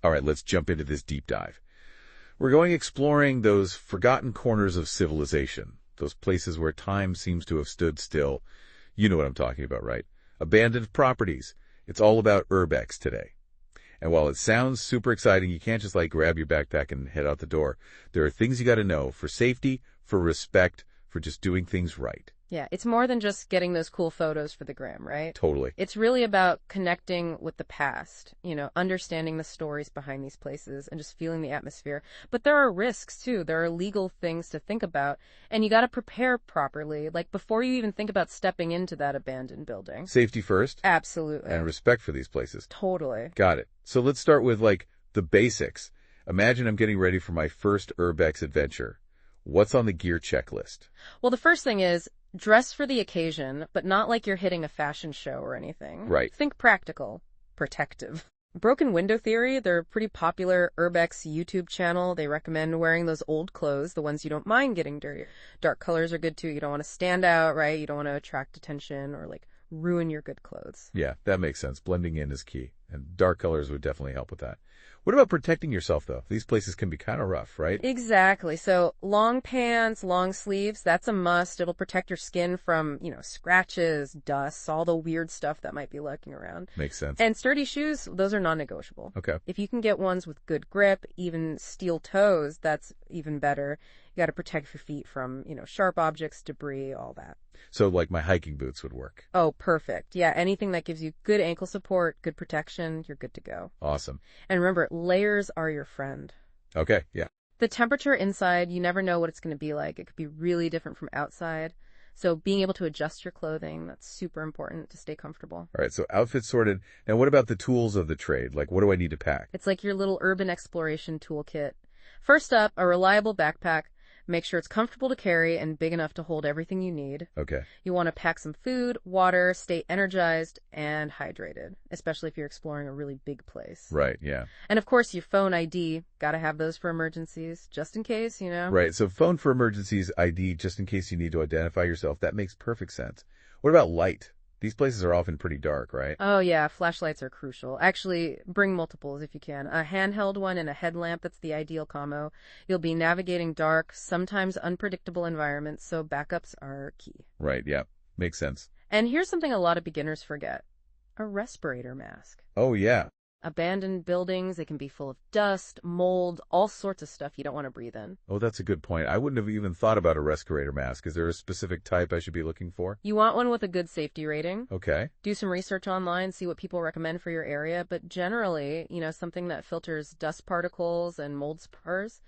All right, let's jump into this deep dive. We're going exploring those forgotten corners of civilization, those places where time seems to have stood still. You know what I'm talking about, right? Abandoned properties. It's all about Urbex today. And while it sounds super exciting, you can't just grab your backpack and head out the door. There are things you got to know for safety, for respect, for just doing things right. Yeah, it's more than just getting those cool photos for the gram, right? Totally. It's really about connecting with the past, understanding the stories behind these places and just feeling the atmosphere. But there are risks, too. There are legal things to think about, and you got to prepare properly, before you even think about stepping into that abandoned building. Safety first. Absolutely. And respect for these places. Totally. Got it. So let's start with, the basics. Imagine I'm getting ready for my first Urbex adventure. What's on the gear checklist? Well, the first thing is dress for the occasion, but not like you're hitting a fashion show or anything. Right. Think practical, protective. Broken window theory, they're a pretty popular Urbex YouTube channel. They recommend wearing those old clothes, the ones you don't mind getting dirty. Dark colors are good too. You don't want to stand out, right? You don't want to attract attention or ruin your good clothes. Yeah, that makes sense. Blending in is key. And dark colors would definitely help with that. What about protecting yourself, though? These places can be kind of rough, right? Exactly. So long pants, long sleeves, that's a must. It'll protect your skin from, scratches, dust, all the weird stuff that might be lurking around. Makes sense. And sturdy shoes, those are non-negotiable. Okay. If you can get ones with good grip, even steel toes, that's even better. You got to protect your feet from, sharp objects, debris, all that. So my hiking boots would work. Oh, perfect. Yeah, anything that gives you good ankle support, good protection, you're good to go. Awesome. And remember, layers are your friend. Okay, yeah. The temperature inside, you never know what it's going to be like. It could be really different from outside. So being able to adjust your clothing, that's super important to stay comfortable. All right, so outfits sorted. Now what about the tools of the trade? What do I need to pack? It's like your little urban exploration toolkit. First up, a reliable backpack. Make sure it's comfortable to carry and big enough to hold everything you need. Okay. You want to pack some food, water, stay energized and hydrated, especially if you're exploring a really big place. Right, yeah. And of course, your phone ID, got to have those for emergencies, just in case, Right, so phone for emergencies, ID, just in case you need to identify yourself. That makes perfect sense. What about light? These places are often pretty dark, right? Oh, yeah. Flashlights are crucial. Actually, bring multiples if you can. A handheld one and a headlamp, that's the ideal combo. You'll be navigating dark, sometimes unpredictable environments, so backups are key. Right, yeah. Makes sense. And here's something a lot of beginners forget. A respirator mask. Oh, yeah. Abandoned buildings, they can be full of dust, mold, all sorts of stuff you don't want to breathe in. Oh, that's a good point. I wouldn't have even thought about a respirator mask. Is there a specific type I should be looking for? You want one with a good safety rating. Okay. Do some research online, see what people recommend for your area, but generally, something that filters dust particles and mold spores,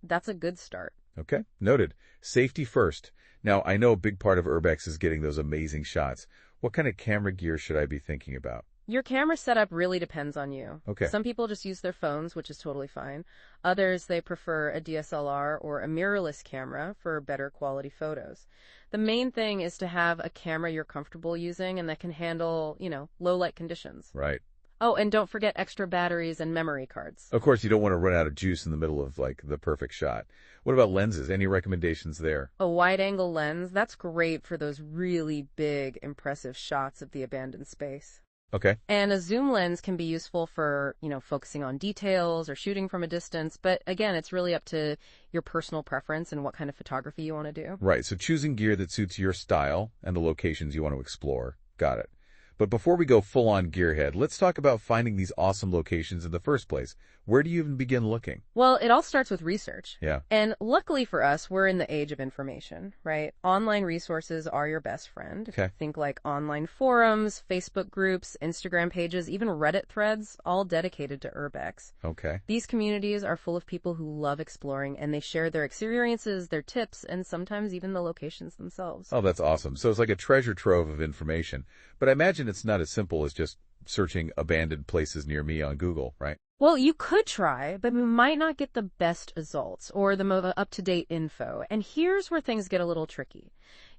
that's a good start. Okay, noted. Safety first. Now, I know a big part of Urbex is getting those amazing shots. What kind of camera gear should I be thinking about? Your camera setup really depends on you. Okay. Some people just use their phones, which is totally fine. Others, they prefer a DSLR or a mirrorless camera for better quality photos. The main thing is to have a camera you're comfortable using and that can handle, low light conditions. Right. Oh, and don't forget extra batteries and memory cards. Of course, you don't want to run out of juice in the middle of, the perfect shot. What about lenses? Any recommendations there? A wide-angle lens, that's great for those really big, impressive shots of the abandoned space. Okay. And a zoom lens can be useful for, focusing on details or shooting from a distance. But again, it's really up to your personal preference and what kind of photography you want to do. Right. So choosing gear that suits your style and the locations you want to explore. Got it. But before we go full-on gearhead, let's talk about finding these awesome locations in the first place. Where do you even begin looking? Well, it all starts with research. Yeah. And luckily for us, we're in the age of information, right? Online resources are your best friend. Okay. Think like online forums, Facebook groups, Instagram pages, even Reddit threads, all dedicated to Urbex. Okay. These communities are full of people who love exploring, and they share their experiences, their tips, and sometimes even the locations themselves. Oh, that's awesome. So it's like a treasure trove of information. But I imagine it's not as simple as just searching abandoned places near me on Google, right? Well, you could try, but you might not get the best results or the most up-to-date info. And here's where things get a little tricky.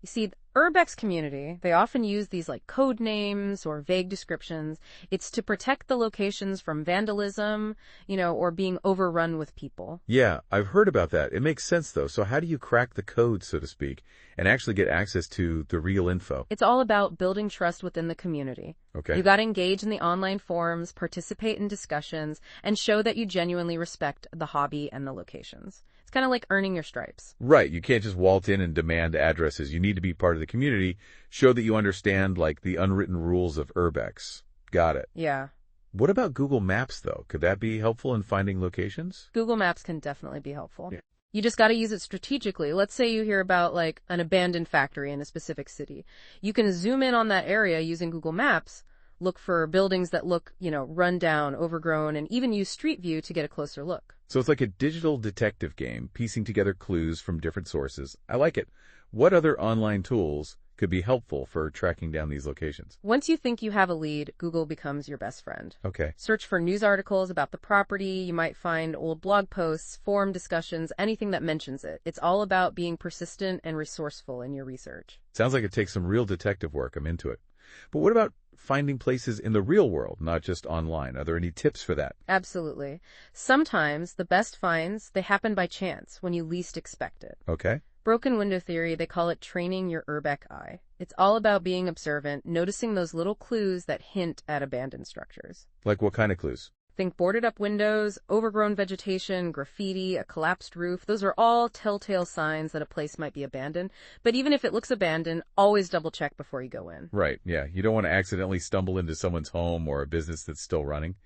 You see, the Urbex community, they often use these like code names or vague descriptions. It's to protect the locations from vandalism, or being overrun with people. Yeah, I've heard about that. It makes sense, though. So how do you crack the code, so to speak, and actually get access to the real info? It's all about building trust within the community. Okay. You got to engage in the online forums, participate in discussions, and show that you genuinely respect the hobby and the locations. It's kind of like earning your stripes. Right. You can't just waltz in and demand addresses. You need to be part of the community, show that you understand, like, the unwritten rules of Urbex. Got it. Yeah. What about Google Maps, though? Could that be helpful in finding locations? Google Maps can definitely be helpful. Yeah. You just got to use it strategically. Let's say you hear about like an abandoned factory in a specific city. You can zoom in on that area using Google Maps, look for buildings that look, run down, overgrown, and even use Street View to get a closer look. So it's like a digital detective game, piecing together clues from different sources. I like it. What other online tools could be helpful for tracking down these locations? Once you think you have a lead, Google becomes your best friend. Okay. Search for news articles about the property. You might find old blog posts, forum discussions, anything that mentions it. It's all about being persistent and resourceful in your research. Sounds like it takes some real detective work. I'm into it. But what about finding places in the real world, not just online? Are there any tips for that? Absolutely. Sometimes the best finds, they happen by chance when you least expect it. Okay. Broken window theory, they call it training your Urbex eye. It's all about being observant, noticing those little clues that hint at abandoned structures. Like what kind of clues? Think boarded up windows, overgrown vegetation, graffiti, a collapsed roof. Those are all telltale signs that a place might be abandoned. But even if it looks abandoned, always double check before you go in. Right, yeah. You don't want to accidentally stumble into someone's home or a business that's still running.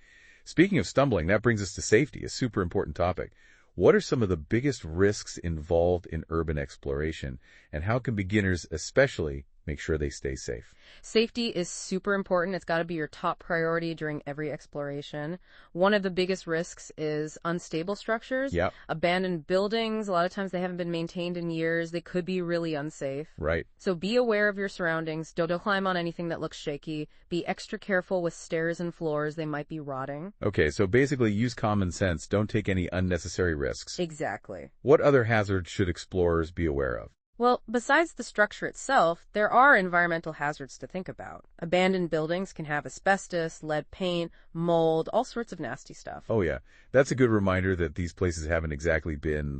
Speaking of stumbling, that brings us to safety, a super important topic. What are some of the biggest risks involved in urban exploration, and how can beginners especially make sure they stay safe? Safety is super important. It's got to be your top priority during every exploration. One of the biggest risks is unstable structures. Yep. Abandoned buildings. A lot of times they haven't been maintained in years. They could be really unsafe. Right. So be aware of your surroundings. Don't climb on anything that looks shaky. Be extra careful with stairs and floors. They might be rotting. Okay, so basically use common sense. Don't take any unnecessary risks. Exactly. What other hazards should explorers be aware of? Well, besides the structure itself, there are environmental hazards to think about. Abandoned buildings can have asbestos, lead paint, mold, all sorts of nasty stuff. Oh, yeah. That's a good reminder that these places haven't exactly been,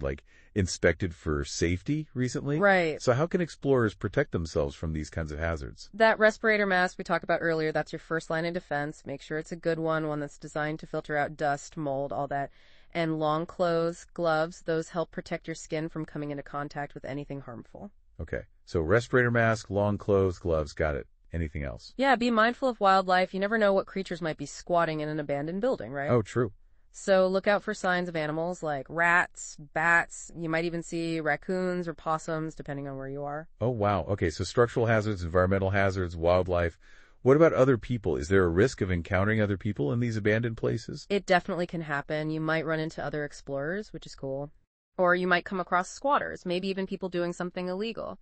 inspected for safety recently. Right. So how can explorers protect themselves from these kinds of hazards? That respirator mask we talked about earlier, that's your first line of defense. Make sure it's a good one that's designed to filter out dust, mold, all that. And long clothes, gloves, those help protect your skin from coming into contact with anything harmful. Okay. So respirator mask, long clothes, gloves, got it. Anything else? Yeah, be mindful of wildlife. You never know what creatures might be squatting in an abandoned building, right? Oh, true. So look out for signs of animals like rats, bats. You might even see raccoons or possums, depending on where you are. Oh, wow. Okay, so structural hazards, environmental hazards, wildlife. What about other people? Is there a risk of encountering other people in these abandoned places? It definitely can happen. You might run into other explorers, which is cool. Or you might come across squatters, maybe even people doing something illegal.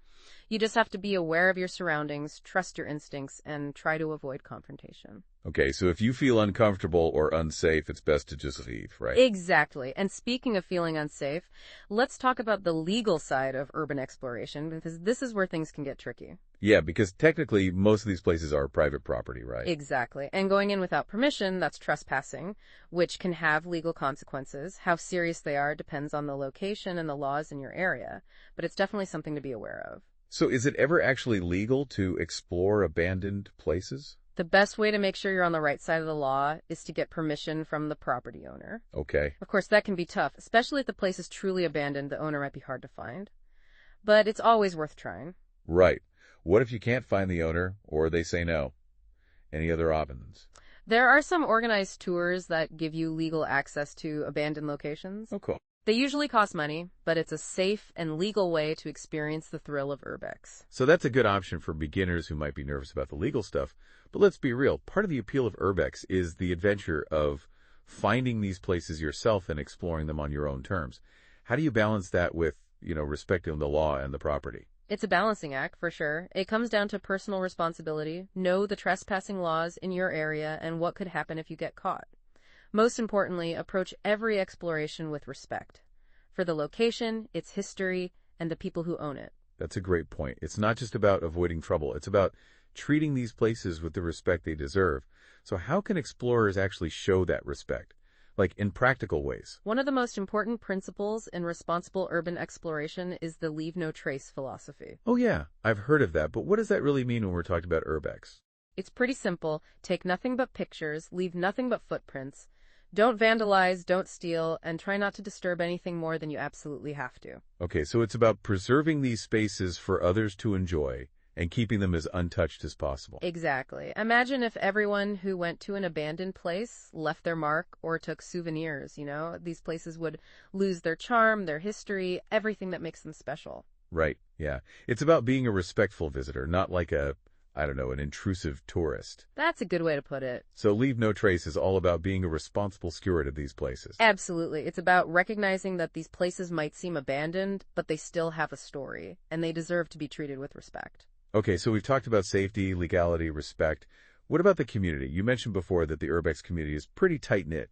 You just have to be aware of your surroundings, trust your instincts, and try to avoid confrontation. Okay, so if you feel uncomfortable or unsafe, it's best to just leave, right? Exactly. And speaking of feeling unsafe, let's talk about the legal side of urban exploration, because this is where things can get tricky. Yeah, because technically most of these places are private property, right? Exactly. And going in without permission, that's trespassing, which can have legal consequences. How serious they are depends on the location and the laws in your area, but it's definitely something to be aware of. So is it ever actually legal to explore abandoned places? The best way to make sure you're on the right side of the law is to get permission from the property owner. Okay. Of course, that can be tough, especially if the place is truly abandoned. The owner might be hard to find. But it's always worth trying. Right. What if you can't find the owner or they say no? Any other options? There are some organized tours that give you legal access to abandoned locations. Oh, cool. They usually cost money, but it's a safe and legal way to experience the thrill of Urbex. So that's a good option for beginners who might be nervous about the legal stuff. But let's be real. Part of the appeal of Urbex is the adventure of finding these places yourself and exploring them on your own terms. How do you balance that with, respecting the law and the property? It's a balancing act, for sure. It comes down to personal responsibility. Know the trespassing laws in your area and what could happen if you get caught. Most importantly, approach every exploration with respect for the location, its history, and the people who own it. That's a great point. It's not just about avoiding trouble. It's about treating these places with the respect they deserve. So how can explorers actually show that respect? Like in practical ways? One of the most important principles in responsible urban exploration is the leave no trace philosophy. Oh yeah, I've heard of that, but what does that really mean when we're talking about urbex? It's pretty simple. Take nothing but pictures, leave nothing but footprints. Don't vandalize, don't steal, and try not to disturb anything more than you absolutely have to. Okay, so it's about preserving these spaces for others to enjoy and keeping them as untouched as possible. Exactly. Imagine if everyone who went to an abandoned place left their mark or took souvenirs, These places would lose their charm, their history, everything that makes them special. Right, yeah. It's about being a respectful visitor, not like an intrusive tourist. That's a good way to put it. So Leave No Trace is all about being a responsible steward of these places. Absolutely. It's about recognizing that these places might seem abandoned, but they still have a story, and they deserve to be treated with respect. Okay, so we've talked about safety, legality, respect. What about the community? You mentioned before that the Urbex community is pretty tight-knit.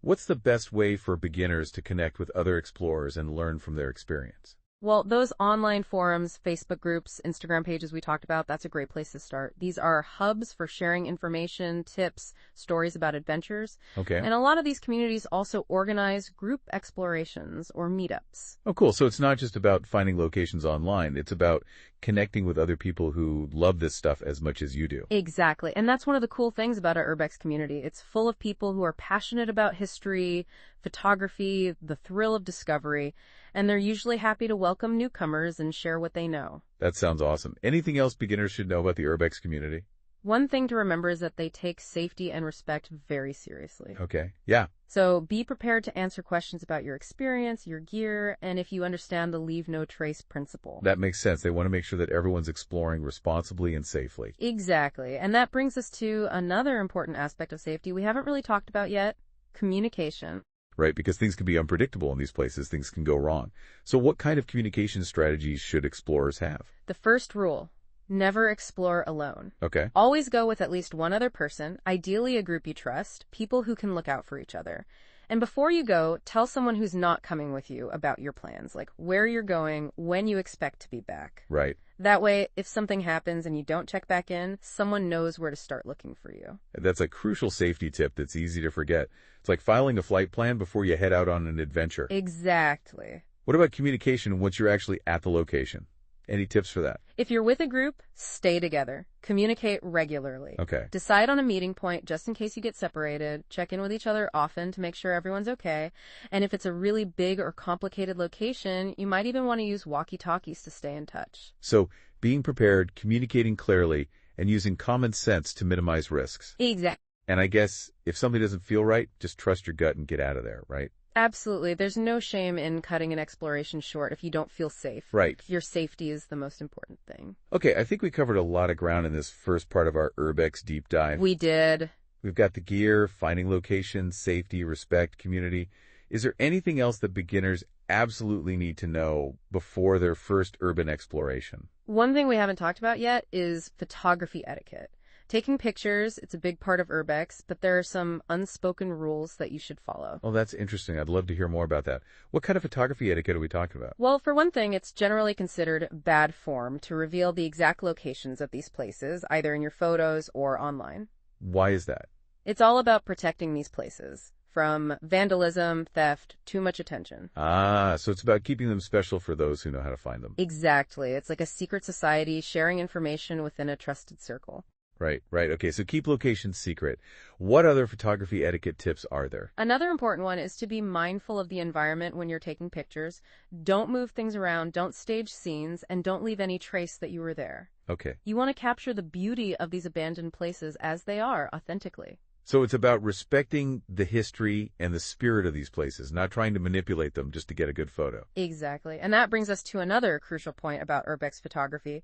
What's the best way for beginners to connect with other explorers and learn from their experience? Well, those online forums, Facebook groups, Instagram pages we talked about, that's a great place to start. These are hubs for sharing information, tips, stories about adventures. Okay. And a lot of these communities also organize group explorations or meetups. Oh, cool. So it's not just about finding locations online. It's about connecting with other people who love this stuff as much as you do. Exactly. And that's one of the cool things about our Urbex community. It's full of people who are passionate about history, photography, the thrill of discovery, and they're usually happy to welcome newcomers and share what they know. That sounds awesome. Anything else beginners should know about the Urbex community? One thing to remember is that they take safety and respect very seriously. Okay. Yeah. So be prepared to answer questions about your experience, your gear, and if you understand the leave no trace principle. That makes sense. They want to make sure that everyone's exploring responsibly and safely. Exactly. And that brings us to another important aspect of safety we haven't really talked about yet, communication. Right, because things can be unpredictable in these places. Things can go wrong. So what kind of communication strategies should explorers have? The first rule: never explore alone. Okay. Always go with at least one other person, ideally a group you trust, people who can look out for each other. And before you go, tell someone who's not coming with you about your plans, like where you're going, when you expect to be back. Right. That way, if something happens and you don't check back in, someone knows where to start looking for you. That's a crucial safety tip that's easy to forget. It's like filing a flight plan before you head out on an adventure. Exactly. What about communication once you're actually at the location? Any tips for that? If you're with a group, stay together. Communicate regularly. Okay. Decide on a meeting point just in case you get separated. Check in with each other often to make sure everyone's okay. And if it's a really big or complicated location, you might even want to use walkie-talkies to stay in touch. So being prepared, communicating clearly, and using common sense to minimize risks. Exactly. And I guess if something doesn't feel right, just trust your gut and get out of there, right? Absolutely. There's no shame in cutting an exploration short if you don't feel safe. Right. Your safety is the most important thing. Okay, I think we covered a lot of ground in this first part of our Urbex deep dive. We did. We've got the gear, finding locations, safety, respect, community. Is there anything else that beginners absolutely need to know before their first urban exploration? One thing we haven't talked about yet is photography etiquette. Taking pictures, it's a big part of Urbex, but there are some unspoken rules that you should follow. Oh, that's interesting. I'd love to hear more about that. What kind of photography etiquette are we talking about? Well, for one thing, it's generally considered bad form to reveal the exact locations of these places, either in your photos or online. Why is that? It's all about protecting these places from vandalism, theft, too much attention. Ah, so it's about keeping them special for those who know how to find them. Exactly. It's like a secret society sharing information within a trusted circle. Right. Okay, so keep locations secret. What other photography etiquette tips are there? Another important one is to be mindful of the environment when you're taking pictures. Don't move things around, don't stage scenes, and don't leave any trace that you were there. Okay. You want to capture the beauty of these abandoned places as they are, authentically. So it's about respecting the history and the spirit of these places, not trying to manipulate them just to get a good photo. Exactly. And that brings us to another crucial point about Urbex photography: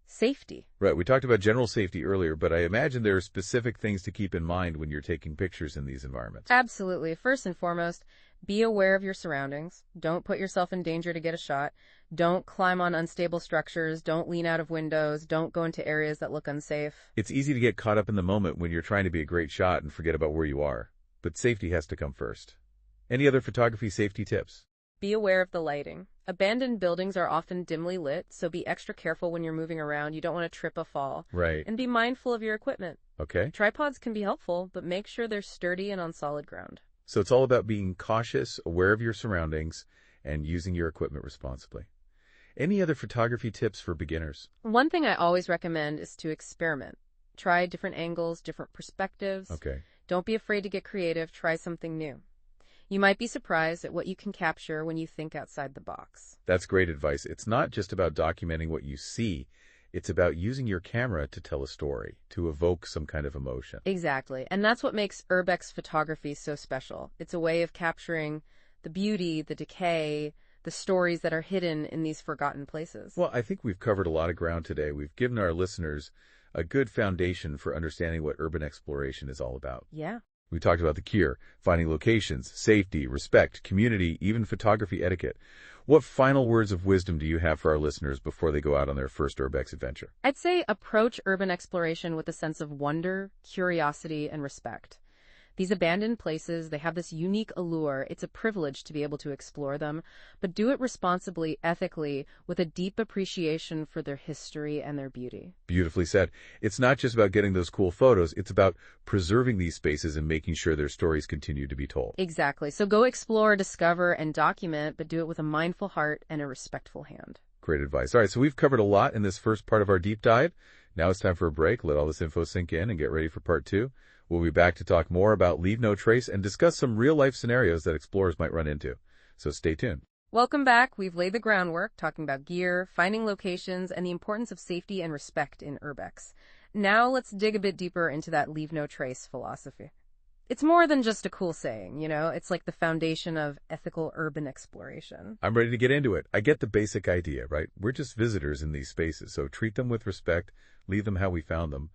safety. Right, we talked about general safety earlier, but I imagine there are specific things to keep in mind when you're taking pictures in these environments. Absolutely. First and foremost, be aware of your surroundings. Don't put yourself in danger to get a shot. Don't climb on unstable structures. Don't lean out of windows. Don't go into areas that look unsafe. It's easy to get caught up in the moment when you're trying to be a great shot and forget about where you are. But safety has to come first. Any other photography safety tips? Be aware of the lighting. Abandoned buildings are often dimly lit, so be extra careful when you're moving around. You don't want to trip or fall. Right. And be mindful of your equipment. Okay. Tripods can be helpful, but make sure they're sturdy and on solid ground. So it's all about being cautious, aware of your surroundings, and using your equipment responsibly. Any other photography tips for beginners? One thing I always recommend is to experiment. Try different angles, different perspectives. Okay. Don't be afraid to get creative. Try something new. You might be surprised at what you can capture when you think outside the box. That's great advice. It's not just about documenting what you see. It's about using your camera to tell a story, to evoke some kind of emotion. Exactly. And that's what makes Urbex photography so special. It's a way of capturing the beauty, the decay, the stories that are hidden in these forgotten places. Well, I think we've covered a lot of ground today. We've given our listeners a good foundation for understanding what urban exploration is all about. Yeah. We talked about the cure, finding locations, safety, respect, community, even photography etiquette. What final words of wisdom do you have for our listeners before they go out on their first Urbex adventure? I'd say approach urban exploration with a sense of wonder, curiosity, and respect. These abandoned places, they have this unique allure. It's a privilege to be able to explore them, but do it responsibly, ethically, with a deep appreciation for their history and their beauty. Beautifully said. It's not just about getting those cool photos. It's about preserving these spaces and making sure their stories continue to be told. Exactly. So go explore, discover, and document, but do it with a mindful heart and a respectful hand. Great advice. All right, so we've covered a lot in this first part of our deep dive. Now it's time for a break. Let all this info sink in and get ready for part 2. We'll be back to talk more about Leave No Trace and discuss some real-life scenarios that explorers might run into. So stay tuned. Welcome back. We've laid the groundwork, talking about gear, finding locations, and the importance of safety and respect in Urbex. Now let's dig a bit deeper into that Leave No Trace philosophy. It's more than just a cool saying, you know? It's like the foundation of ethical urban exploration. I'm ready to get into it. I get the basic idea, right? We're just visitors in these spaces, so treat them with respect, leave them how we found them.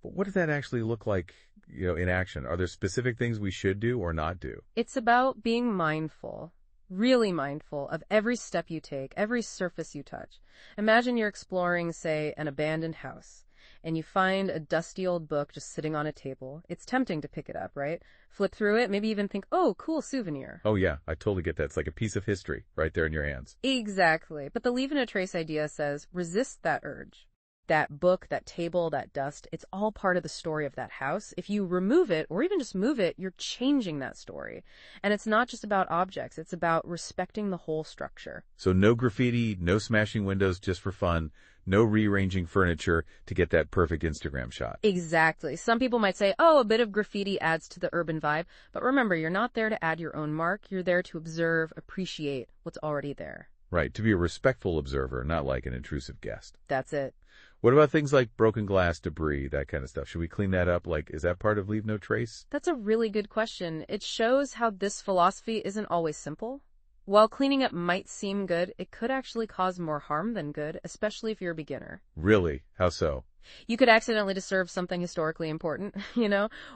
But what does that actually look like, in action? Are there specific things we should do or not do? It's about being mindful, really mindful of every step you take, every surface you touch. Imagine you're exploring, say, an abandoned house, and you find a dusty old book just sitting on a table. It's tempting to pick it up, right? Flip through it, maybe even think, oh, cool souvenir. Oh yeah, I totally get that. It's like a piece of history right there in your hands. Exactly. But the Leave No Trace idea says, resist that urge. That book, that table, that dust, it's all part of the story of that house. If you remove it or even just move it, you're changing that story. And it's not just about objects, it's about respecting the whole structure. So no graffiti, no smashing windows just for fun, no rearranging furniture to get that perfect Instagram shot. Exactly. Some people might say, oh, a bit of graffiti adds to the urban vibe. But remember, you're not there to add your own mark. You're there to observe, appreciate what's already there. Right, to be a respectful observer, not like an intrusive guest. That's it. What about things like broken glass, debris, that kind of stuff? Should we clean that up? Is that part of Leave No Trace? That's a really good question. It shows how this philosophy isn't always simple. While cleaning up might seem good, it could actually cause more harm than good, especially if you're a beginner. Really? How so? You could accidentally disturb something historically important,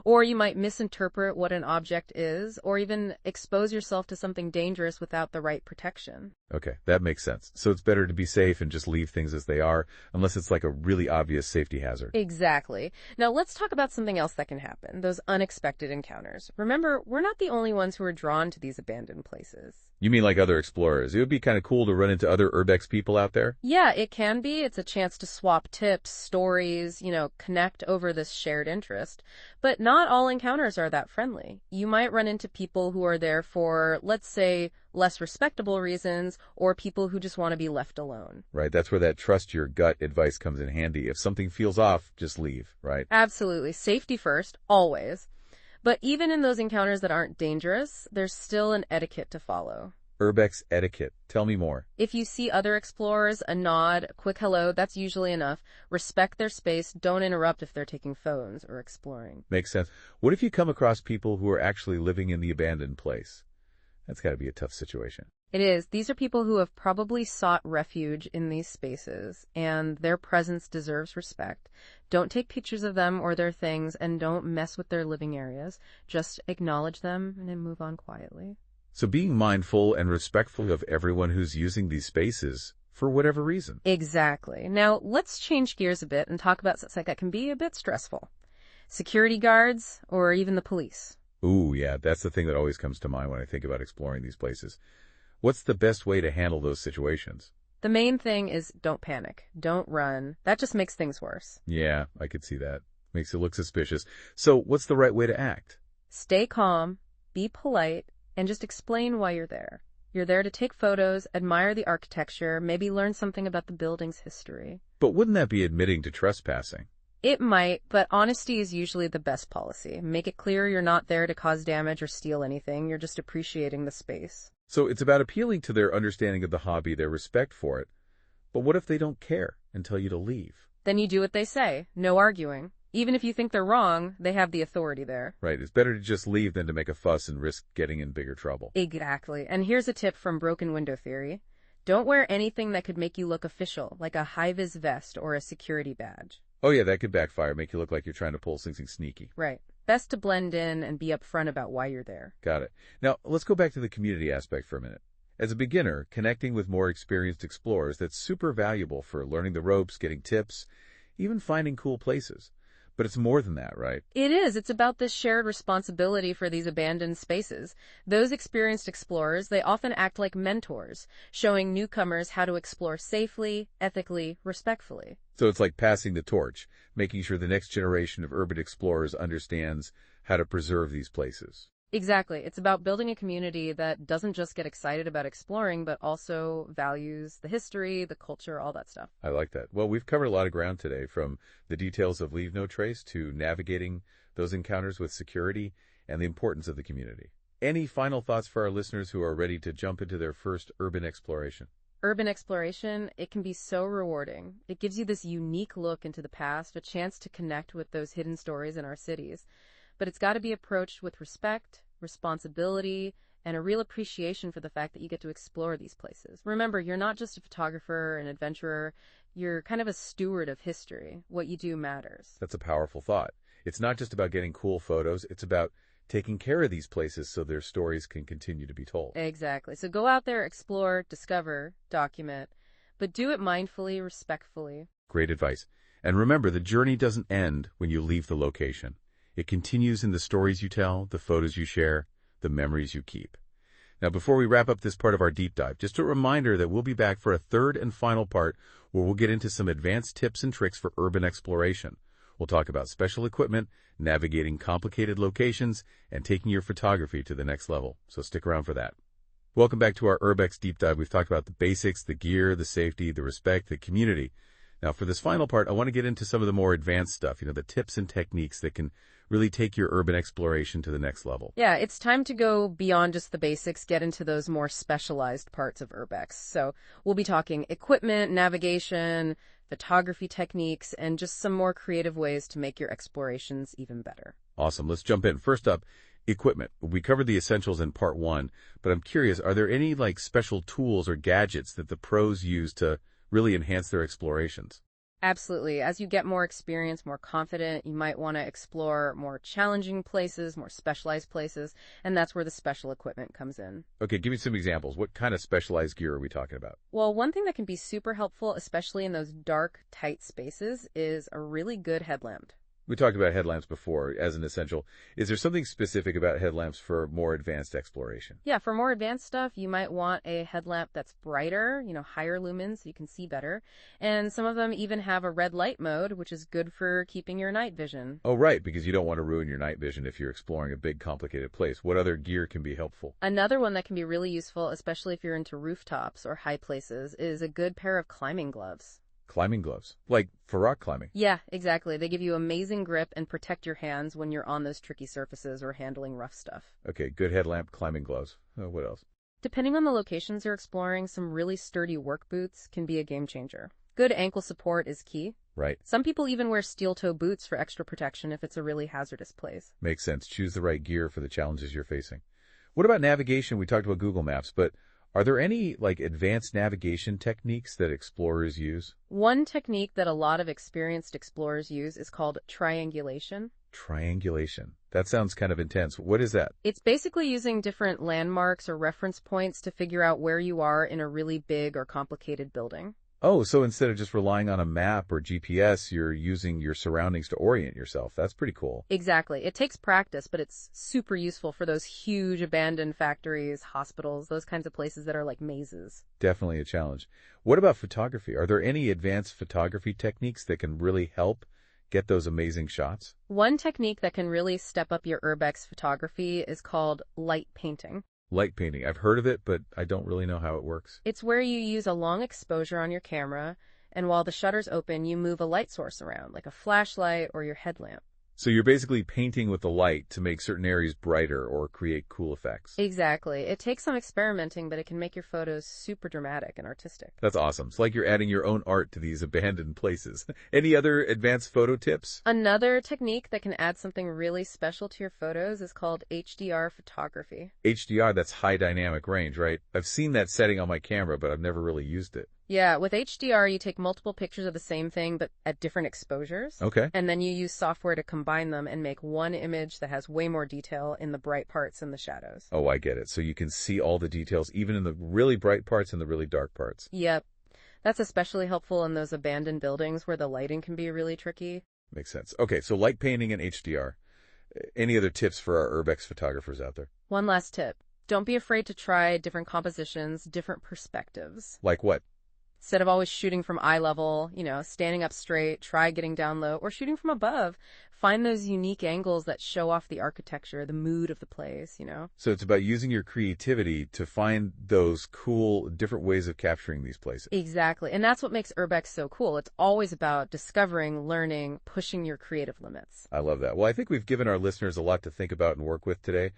or you might misinterpret what an object is, or even expose yourself to something dangerous without the right protection. Okay, that makes sense. So it's better to be safe and just leave things as they are, unless it's like a really obvious safety hazard. Exactly. Now let's talk about something else that can happen, those unexpected encounters. Remember, we're not the only ones who are drawn to these abandoned places. You mean like other explorers? It would be kind of cool to run into other Urbex people out there? Yeah, it can be. It's a chance to swap tips, stories, connect over this shared interest. But not all encounters are that friendly. You might run into people who are there for, let's say, less respectable reasons, or people who just want to be left alone. Right, that's where that trust your gut advice comes in handy. If something feels off, just leave, right? Absolutely. Safety first, always. But even in those encounters that aren't dangerous, there's still an etiquette to follow. Urbex etiquette. Tell me more. If you see other explorers, a nod, a quick hello, that's usually enough. Respect their space. Don't interrupt if they're taking phones or exploring. Makes sense. What if you come across people who are actually living in the abandoned place? That's got to be a tough situation. It is. These are people who have probably sought refuge in these spaces, and their presence deserves respect. Don't take pictures of them or their things, and don't mess with their living areas. Just acknowledge them and then move on quietly. So being mindful and respectful of everyone who's using these spaces for whatever reason. Exactly. Now, let's change gears a bit and talk about something that can be a bit stressful. Security guards or even the police. Ooh, yeah, that's the thing that always comes to mind when I think about exploring these places. What's the best way to handle those situations? The main thing is don't panic. Don't run. That just makes things worse. Yeah, I could see that. Makes it look suspicious. So what's the right way to act? Stay calm, be polite, and just explain why you're there. You're there to take photos, admire the architecture, maybe learn something about the building's history. But wouldn't that be admitting to trespassing? It might, but honesty is usually the best policy. Make it clear you're not there to cause damage or steal anything. You're just appreciating the space. So it's about appealing to their understanding of the hobby, their respect for it. But what if they don't care and tell you to leave? Then you do what they say. No arguing. Even if you think they're wrong, they have the authority there. Right, it's better to just leave than to make a fuss and risk getting in bigger trouble. Exactly. And here's a tip from Broken Window Theory. Don't wear anything that could make you look official, like a high-vis vest or a security badge. Oh yeah, that could backfire, make you look like you're trying to pull something sneaky. Right. Best to blend in and be upfront about why you're there. Got it. Now, let's go back to the community aspect for a minute. As a beginner, connecting with more experienced explorers, that's super valuable for learning the ropes, getting tips, even finding cool places. But it's more than that, right? It is. It's about this shared responsibility for these abandoned spaces. Those experienced explorers, they often act like mentors, showing newcomers how to explore safely, ethically, respectfully. So it's like passing the torch, making sure the next generation of urban explorers understands how to preserve these places. Exactly. It's about building a community that doesn't just get excited about exploring, but also values the history, the culture, all that stuff. I like that. Well, we've covered a lot of ground today, from the details of Leave No Trace to navigating those encounters with security and the importance of the community. Any final thoughts for our listeners who are ready to jump into their first urban exploration? Urban exploration, it can be so rewarding. It gives you this unique look into the past, a chance to connect with those hidden stories in our cities. But it's got to be approached with respect, responsibility, and a real appreciation for the fact that you get to explore these places. Remember, you're not just a photographer, an adventurer, you're kind of a steward of history. What you do matters. That's a powerful thought. It's not just about getting cool photos, it's about taking care of these places so their stories can continue to be told. Exactly. So go out there, explore, discover, document, but do it mindfully, respectfully. Great advice. And remember, the journey doesn't end when you leave the location. It continues in the stories you tell, the photos you share, the memories you keep. Now, before we wrap up this part of our deep dive, just a reminder that we'll be back for a third and final part where we'll get into some advanced tips and tricks for urban exploration. We'll talk about special equipment, navigating complicated locations, and taking your photography to the next level. So stick around for that. Welcome back to our Urbex deep dive. We've talked about the basics, the gear, the safety, the respect, the community. Now, for this final part, I want to get into some of the more advanced stuff, the tips and techniques that can really take your urban exploration to the next level. Yeah, it's time to go beyond just the basics, get into those more specialized parts of Urbex. So we'll be talking equipment, navigation, photography techniques, and just some more creative ways to make your explorations even better. Awesome. Let's jump in. First up, equipment. We covered the essentials in part one, but I'm curious, are there any special tools or gadgets that the pros use to really enhance their explorations? Absolutely. As you get more experience, more confident, you might want to explore more challenging places, more specialized places, and that's where the special equipment comes in. Okay, give me some examples. What kind of specialized gear are we talking about? Well, one thing that can be super helpful, especially in those dark, tight spaces, is a really good headlamp. We talked about headlamps before as an essential. Is there something specific about headlamps for more advanced exploration? Yeah, for more advanced stuff, you might want a headlamp that's brighter, higher lumens so you can see better. And some of them even have a red light mode, which is good for keeping your night vision. Oh, right, because you don't want to ruin your night vision if you're exploring a big, complicated place. What other gear can be helpful? Another one that can be really useful, especially if you're into rooftops or high places, is a good pair of climbing gloves. Climbing gloves, like for rock climbing. Yeah, exactly. They give you amazing grip and protect your hands when you're on those tricky surfaces or handling rough stuff. Okay, good headlamp, climbing gloves. What else? Depending on the locations you're exploring, some really sturdy work boots can be a game changer. Good ankle support is key. Right. Some people even wear steel-toe boots for extra protection if it's a really hazardous place. Makes sense. Choose the right gear for the challenges you're facing. What about navigation? We talked about Google Maps, but are there any advanced navigation techniques that explorers use? One technique that a lot of experienced explorers use is called triangulation. Triangulation. That sounds kind of intense. What is that? It's basically using different landmarks or reference points to figure out where you are in a really big or complicated building. Oh, so instead of just relying on a map or GPS, you're using your surroundings to orient yourself. That's pretty cool. Exactly. It takes practice, but it's super useful for those huge abandoned factories, hospitals, those kinds of places that are like mazes. Definitely a challenge. What about photography? Are there any advanced photography techniques that can really help get those amazing shots? One technique that can really step up your Urbex photography is called light painting. Light painting. I've heard of it, but I don't really know how it works. It's where you use a long exposure on your camera, and while the shutter's open, you move a light source around, like a flashlight or your headlamp. So you're basically painting with the light to make certain areas brighter or create cool effects. Exactly. It takes some experimenting, but it can make your photos super dramatic and artistic. That's awesome. It's like you're adding your own art to these abandoned places. Any other advanced photo tips? Another technique that can add something really special to your photos is called HDR photography. HDR, that's high dynamic range, right? I've seen that setting on my camera, but I've never really used it. Yeah, with HDR, you take multiple pictures of the same thing, but at different exposures. Okay. And then you use software to combine them and make one image that has way more detail in the bright parts and the shadows. Oh, I get it. So you can see all the details, even in the really bright parts and the really dark parts. Yep. That's especially helpful in those abandoned buildings where the lighting can be really tricky. Makes sense. Okay, so light painting and HDR. Any other tips for our Urbex photographers out there? One last tip. Don't be afraid to try different compositions, different perspectives. Like what? Instead of always shooting from eye level, standing up straight, try getting down low, or shooting from above. Find those unique angles that show off the architecture, the mood of the place. So it's about using your creativity to find those cool, different ways of capturing these places. Exactly. And that's what makes Urbex so cool. It's always about discovering, learning, pushing your creative limits. I love that. Well, I think we've given our listeners a lot to think about and work with today.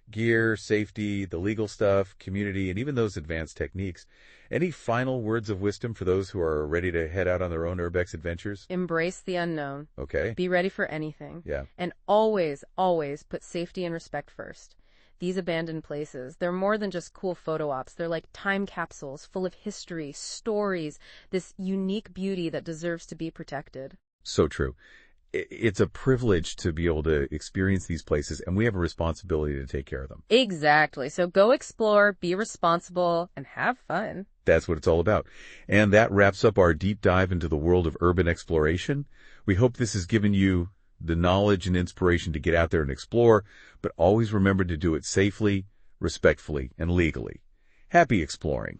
Gear, safety, the legal stuff, community, and even those advanced techniques. Any final words of wisdom for those who are ready to head out on their own Urbex adventures? Embrace the unknown. Okay. Be ready for anything. Yeah. And always, always put safety and respect first. These abandoned places, they're more than just cool photo ops. They're like time capsules full of history, stories, this unique beauty that deserves to be protected. So true. It's a privilege to be able to experience these places, and we have a responsibility to take care of them. Exactly. So go explore, be responsible, and have fun. That's what it's all about. And that wraps up our deep dive into the world of urban exploration. We hope this has given you the knowledge and inspiration to get out there and explore, but always remember to do it safely, respectfully, and legally. Happy exploring.